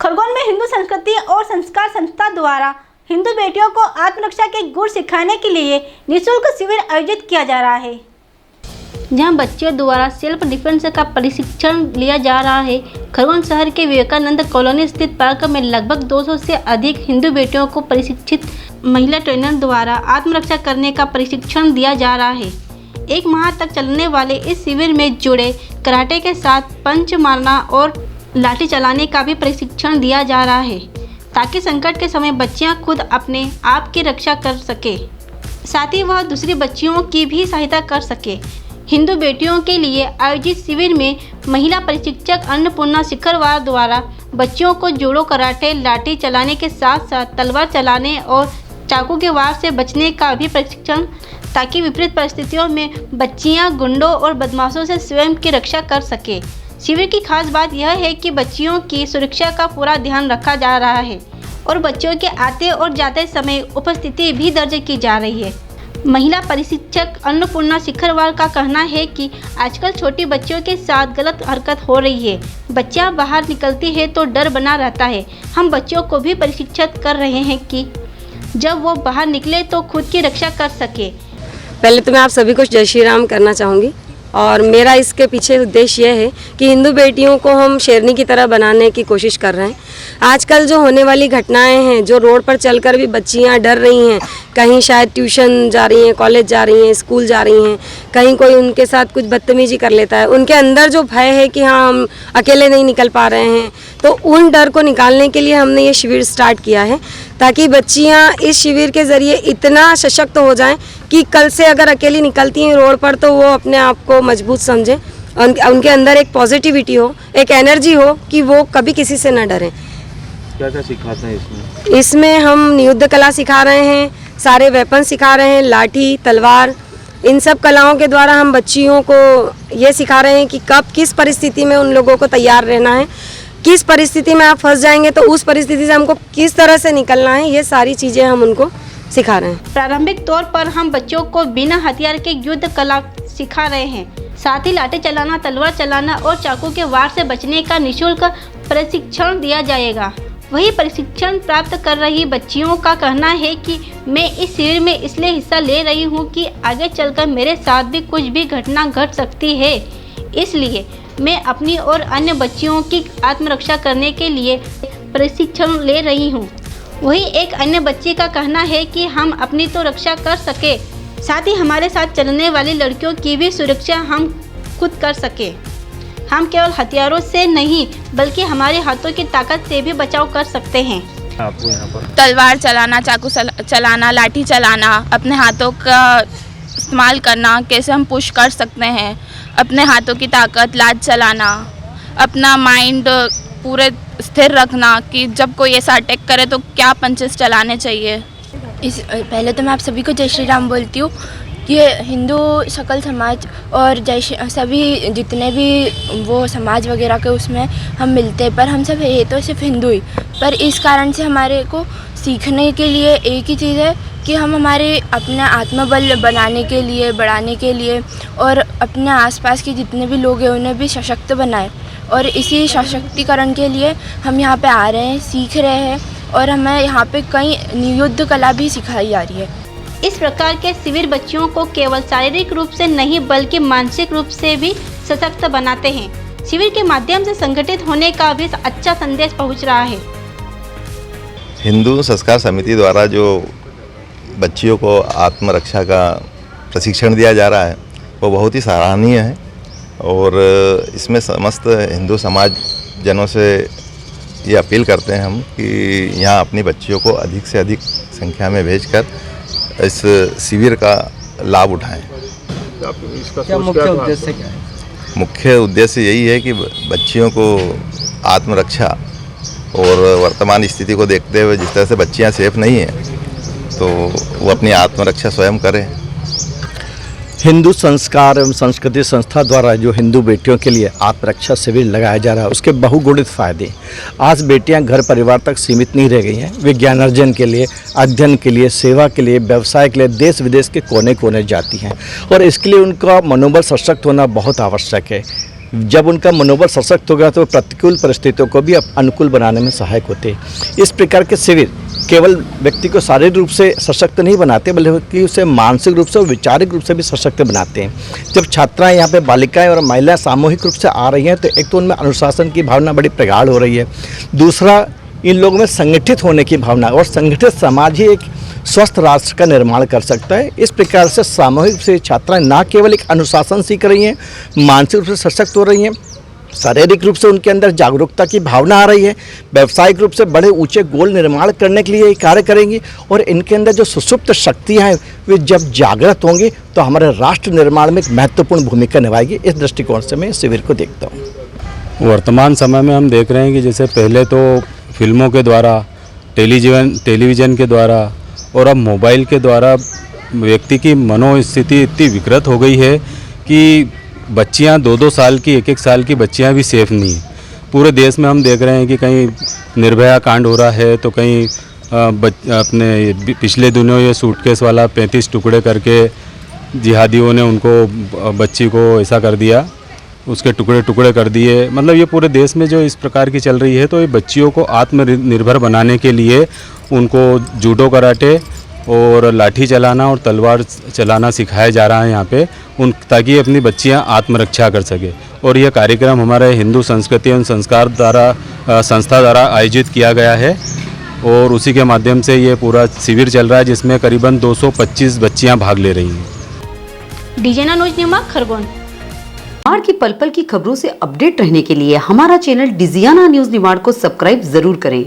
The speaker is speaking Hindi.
खरगोन में हिंदू संस्कृति और संस्कार संस्था द्वारा हिंदू बेटियों को आत्मरक्षा के गुण सिखाने के लिए निःशुल्क शिविर आयोजित किया जा रहा है, जहां बच्चों द्वारा सेल्फ डिफेंस का प्रशिक्षण लिया जा रहा है। खरगोन शहर के विवेकानंद कॉलोनी स्थित पार्क में लगभग 200 से अधिक हिंदू बेटियों को प्रशिक्षित महिला ट्रेनर द्वारा आत्मरक्षा करने का प्रशिक्षण दिया जा रहा है। 1 माह तक चलने वाले इस शिविर में जुड़े कराटे के साथ पंच मारना और लाठी चलाने का भी प्रशिक्षण दिया जा रहा है, ताकि संकट के समय बच्चियां खुद अपने आप की रक्षा कर सके, साथ ही वह दूसरी बच्चियों की भी सहायता कर सके। हिंदू बेटियों के लिए आयोजित शिविर में महिला प्रशिक्षक अन्नपूर्णा शिखरवार द्वारा बच्चियों को जूडो कराटे, लाठी चलाने के साथ साथ तलवार चलाने और चाकू के वार से बचने का भी प्रशिक्षण, ताकि विपरीत परिस्थितियों में बच्चियां गुंडों और बदमाशों से स्वयं की रक्षा कर सके। शिविर की खास बात यह है कि बच्चियों की सुरक्षा का पूरा ध्यान रखा जा रहा है और बच्चों के आते और जाते समय उपस्थिति भी दर्ज की जा रही है। महिला प्रशिक्षक अन्नपूर्णा शिखरवार का कहना है कि आजकल छोटी बच्चियों के साथ गलत हरकत हो रही है। बच्चियां बाहर निकलती है तो डर बना रहता है। हम बच्चों को भी प्रशिक्षित कर रहे हैं कि जब वो बाहर निकले तो खुद की रक्षा कर सके। पहले तो मैं आप सभी को जय श्री राम करना चाहूँगी और मेरा इसके पीछे उद्देश्य यह है कि हिंदू बेटियों को हम शेरनी की तरह बनाने की कोशिश कर रहे हैं। आजकल जो होने वाली घटनाएं हैं, जो रोड पर चलकर भी बच्चियां डर रही हैं, कहीं शायद ट्यूशन जा रही हैं, कॉलेज जा रही हैं, स्कूल जा रही हैं, कहीं कोई उनके साथ कुछ बदतमीजी कर लेता है, उनके अंदर जो भय है कि हाँ हम अकेले नहीं निकल पा रहे हैं, तो उन डर को निकालने के लिए हमने ये शिविर स्टार्ट किया है, ताकि बच्चियाँ इस शिविर के ज़रिए इतना सशक्त हो जाएं कि कल से अगर अकेली निकलती हैं रोड पर तो वो अपने आप को मजबूत समझें, उनके अंदर एक पॉजिटिविटी हो, एक एनर्जी हो कि वो कभी किसी से न डरें। क्या क्या सिखाते हैं इसमें? इसमें हम युद्ध कला सिखा रहे हैं, सारे वेपन सिखा रहे हैं, लाठी, तलवार, इन सब कलाओं के द्वारा हम बच्चियों को ये सिखा रहे हैं कि कब किस परिस्थिति में उन लोगों को तैयार रहना है, किस परिस्थिति में आप फंस जाएंगे तो उस परिस्थिति से हमको किस तरह से निकलना है, ये सारी चीज़ें हम उनको सिखा रहे हैं। प्रारंभिक तौर पर हम बच्चों को बिना हथियार के युद्ध कला सिखा रहे हैं, साथ ही लाठी चलाना, तलवार चलाना और चाकू के वार से बचने का निःशुल्क प्रशिक्षण दिया जाएगा। वही प्रशिक्षण प्राप्त कर रही बच्चियों का कहना है कि मैं इस शिविर में इसलिए हिस्सा ले रही हूं कि आगे चलकर मेरे साथ भी कुछ भी घटना घट सकती है, इसलिए मैं अपनी और अन्य बच्चियों की आत्मरक्षा करने के लिए प्रशिक्षण ले रही हूं। वही एक अन्य बच्ची का कहना है कि हम अपनी तो रक्षा कर सके, साथ ही हमारे साथ चलने वाली लड़कियों की भी सुरक्षा हम खुद कर सके। हम केवल हथियारों से नहीं बल्कि हमारे हाथों की ताकत से भी बचाव कर सकते हैं। आपको यहाँ पर तलवार चलाना, चाकू चलाना, लाठी चलाना, अपने हाथों का इस्तेमाल करना, कैसे हम पुश कर सकते हैं, अपने हाथों की ताकत, लात चलाना, अपना माइंड पूरे स्थिर रखना कि जब कोई ऐसा अटैक करे तो क्या पंचेस चलाने चाहिए। पहले तो मैं आप सभी को जय श्री राम बोलती हूँ। ये हिंदू सकल समाज और सभी जितने भी वो समाज वगैरह के उसमें हम मिलते हैं, पर हम सब ये तो सिर्फ हिंदू ही, पर इस कारण से हमारे को सीखने के लिए एक ही चीज़ है कि हम हमारे अपने आत्मबल बनाने के लिए, बढ़ाने के लिए और अपने आसपास के जितने भी लोग हैं उन्हें भी सशक्त बनाएं, और इसी सशक्तिकरण के लिए हम यहाँ पे आ रहे हैं, सीख रहे हैं और हमें यहाँ पे कई युद्ध कला भी सिखाई जा रही है। इस प्रकार के शिविर बच्चियों को केवल शारीरिक रूप से नहीं बल्कि मानसिक रूप से भी सशक्त बनाते हैं। शिविर के माध्यम से संगठित होने का भी अच्छा संदेश पहुंच रहा है। हिंदू संस्कार समिति द्वारा जो बच्चियों को आत्मरक्षा का प्रशिक्षण दिया जा रहा है वो बहुत ही सराहनीय है और इसमें समस्त हिंदू समाज जनों से ये अपील करते हैं हम कि यहाँ अपनी बच्चियों को अधिक से अधिक संख्या में भेजकर इस शिविर का लाभ उठाएं। क्या मुख्य उद्देश्य क्या है? मुख्य उद्देश्य यही है कि बच्चियों को आत्मरक्षा और वर्तमान स्थिति को देखते हुए जिस तरह से बच्चियां सेफ नहीं हैं तो वो अपनी आत्मरक्षा स्वयं करें। हिंदू संस्कार एवं संस्कृति संस्था द्वारा जो हिंदू बेटियों के लिए आत्मरक्षा शिविर लगाया जा रहा है उसके बहुगुणित फायदे। आज बेटियां घर परिवार तक सीमित नहीं रह गई हैं, वे ज्ञानार्जन के लिए, अध्ययन के लिए, सेवा के लिए, व्यवसाय के लिए देश विदेश के कोने कोने जाती हैं और इसके लिए उनका मनोबल सशक्त होना बहुत आवश्यक है। जब उनका मनोबल सशक्त होगा तो प्रतिकूल परिस्थितियों को भी अनुकूल बनाने में सहायक होते हैं। इस प्रकार के शिविर केवल व्यक्ति को शारीरिक रूप से सशक्त नहीं बनाते बल्कि उसे मानसिक रूप से और वैचारिक रूप से भी सशक्त बनाते हैं। जब छात्राएं यहाँ पे बालिकाएं और महिलाएं सामूहिक रूप से आ रही हैं तो एक तो उनमें अनुशासन की भावना बड़ी प्रगाढ़ हो रही है, दूसरा इन लोगों में संगठित होने की भावना, और संगठित समाज ही एक स्वस्थ राष्ट्र का निर्माण कर सकता है। इस प्रकार से सामूहिक रूप से छात्राएं न केवल एक अनुशासन सीख रही हैं, मानसिक रूप से सशक्त हो रही हैं, शारीरिक रूप से उनके अंदर जागरूकता की भावना आ रही है, व्यावसायिक रूप से बड़े ऊंचे गोल निर्माण करने के लिए ये कार्य करेंगी, और इनके अंदर जो सुसुप्त शक्तियाँ हैं वे जब जागृत होंगी तो हमारे राष्ट्र निर्माण में एक महत्वपूर्ण भूमिका निभाएगी। इस दृष्टिकोण से मैं शिविर को देखता हूँ। वर्तमान समय में हम देख रहे हैं कि जैसे पहले तो फिल्मों के द्वारा, टेलीविज़न के द्वारा और अब मोबाइल के द्वारा व्यक्ति की मनोस्थिति इतनी विकृत हो गई है कि बच्चियां 2-2 साल की, 1-1 साल की बच्चियां भी सेफ नहीं हैं। पूरे देश में हम देख रहे हैं कि कहीं निर्भया कांड हो रहा है तो कहीं अपने पिछले दिनों ये सूटकेस वाला 35 टुकड़े करके जिहादियों ने उनको, बच्ची को ऐसा कर दिया, उसके टुकड़े टुकड़े कर दिए। मतलब ये पूरे देश में जो इस प्रकार की चल रही है, तो ये बच्चियों को आत्मनिर्भर बनाने के लिए उनको जूडो कराटे और लाठी चलाना और तलवार चलाना सिखाया जा रहा है यहाँ पे, ताकि अपनी बच्चियाँ आत्मरक्षा कर सके। और यह कार्यक्रम हमारे हिंदू संस्कृति एवं संस्कार संस्था द्वारा आयोजित किया गया है, और उसी के माध्यम से ये पूरा शिविर चल रहा है जिसमें करीबन 225 बच्चियाँ भाग ले रही हैं। डिजाइना न्यूज निमा खरगोन। निमाड़ की पल पल की खबरों से अपडेट रहने के लिए हमारा चैनल डिजियाना न्यूज निमाड़ को सब्सक्राइब जरूर करें।